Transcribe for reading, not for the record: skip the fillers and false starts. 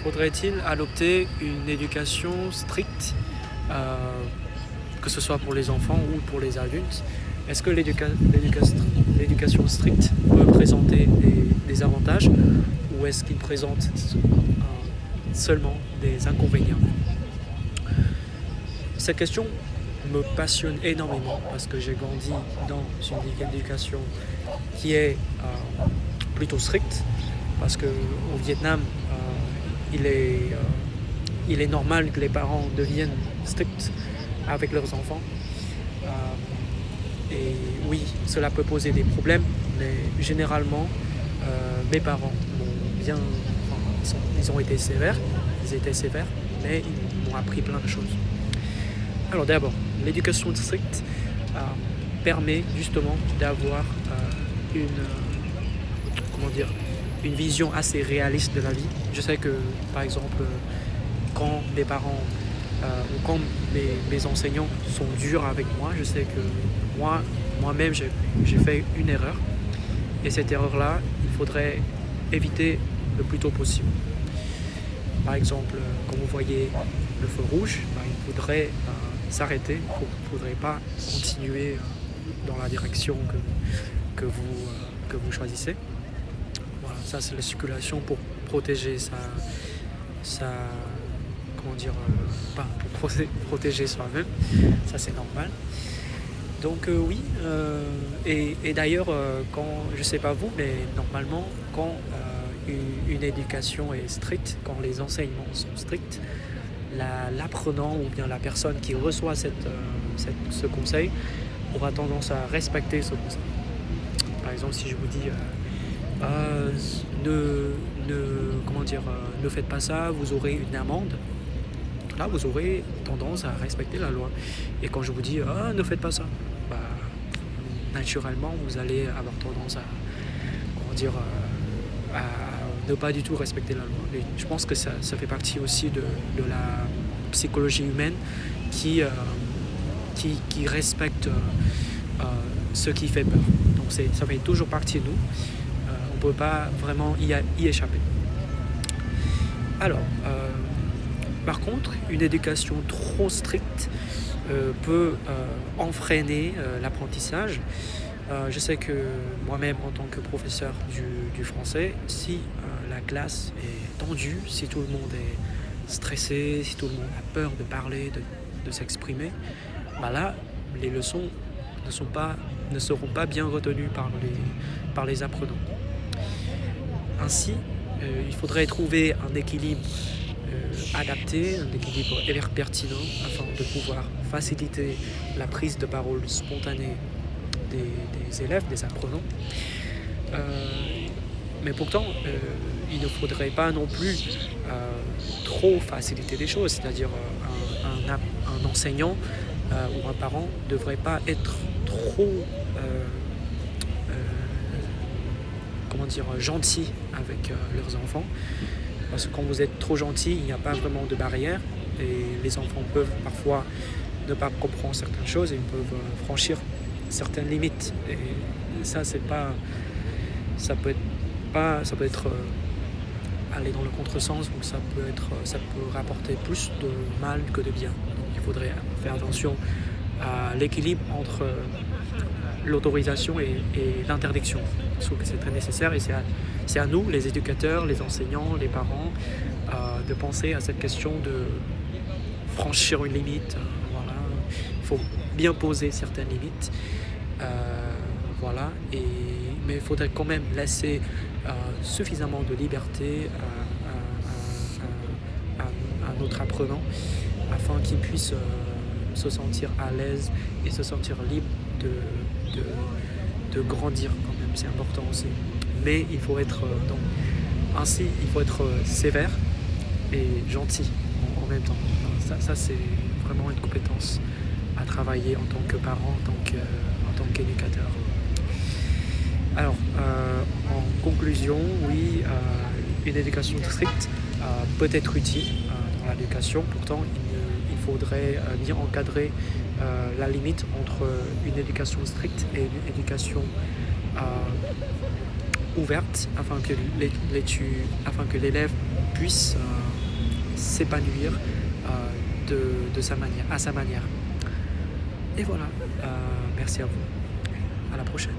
faudrait-il adopter une éducation stricte, que ce soit pour les enfants ou pour les adultes? Est-ce que l'éducation stricte peut présenter des avantages ou est-ce qu'il présente seulement des inconvénients? Cette question me passionne énormément parce que j'ai grandi dans une éducation qui est plutôt stricte, parce qu'au Vietnam, il est normal que les parents deviennent stricts avec leurs enfants. Et oui, cela peut poser des problèmes, mais généralement, mes parents ils ont été sévères, mais ils m'ont appris plein de choses. Alors d'abord, l'éducation stricte permet justement d'avoir une vision assez réaliste de la vie. Je sais que, par exemple, quand mes parents ou quand mes enseignants sont durs avec moi, je sais que moi-même, j'ai fait une erreur. Et cette erreur-là, il faudrait éviter le plus tôt possible. Par exemple, quand vous voyez le feu rouge, il faudrait s'arrêter. Il ne faudrait pas continuer dans la direction que vous choisissez. Voilà, ça c'est la circulation pour protéger protéger soi-même. Ça c'est normal. Donc oui, et d'ailleurs, quand, je sais pas vous, mais normalement, quand une éducation est stricte, quand les enseignements sont stricts, l'apprenant ou bien la personne qui reçoit ce conseil aura tendance à respecter ce conseil. Par exemple, si je vous dis ne faites pas ça, vous aurez une amende. Là, vous aurez tendance à respecter la loi. Et quand je vous dis ne faites pas ça, naturellement, vous allez avoir tendance à ne pas du tout respecter la loi. Et je pense que ça fait partie aussi de la psychologie humaine qui respecte ce qui fait peur. Donc ça fait toujours partie de nous. On ne peut pas vraiment y échapper. Alors, par contre, une éducation trop stricte peut enfreiner l'apprentissage. Je sais que moi-même, en tant que professeur du français, si la classe est tendue, si tout le monde est stressé, si tout le monde a peur de parler, de s'exprimer, là, les leçons ne seront pas bien retenues par les apprenants. Ainsi, il faudrait trouver un équilibre adapté, un équilibre pertinent afin de pouvoir faciliter la prise de parole spontanée des élèves, des apprenants. Mais pourtant, il ne faudrait pas non plus trop faciliter les choses, c'est-à-dire un enseignant ou un parent ne devrait pas être trop gentil avec leurs enfants, parce que quand vous êtes trop gentil, il n'y a pas vraiment de barrière et les enfants peuvent parfois ne pas comprendre certaines choses et ils peuvent franchir certaines limites, et ça peut être aller dans le contresens, ou ça peut rapporter plus de mal que de bien. Donc il faudrait faire attention à l'équilibre entre l'autorisation et l'interdiction. Je trouve que c'est très nécessaire, et c'est à nous, les éducateurs, les enseignants, les parents, de penser à cette question de franchir une limite. Voilà. Il faut bien poser certaines limites. Mais il faudrait quand même laisser suffisamment de liberté à notre apprenant, afin qu'il puisse se sentir à l'aise et se sentir libre de grandir quand même. C'est important aussi. Mais il faut être sévère et gentil en même temps. Ça c'est vraiment une compétence à travailler en tant que parent, en tant qu'éducateur. Alors, en conclusion, oui, une éducation stricte peut être utile dans l'éducation. Pourtant, il faudrait bien encadrer la limite entre une éducation stricte et une éducation ouverte, afin que l'élève puisse s'épanouir de sa manière, à sa manière. Et voilà, merci à vous. À la prochaine.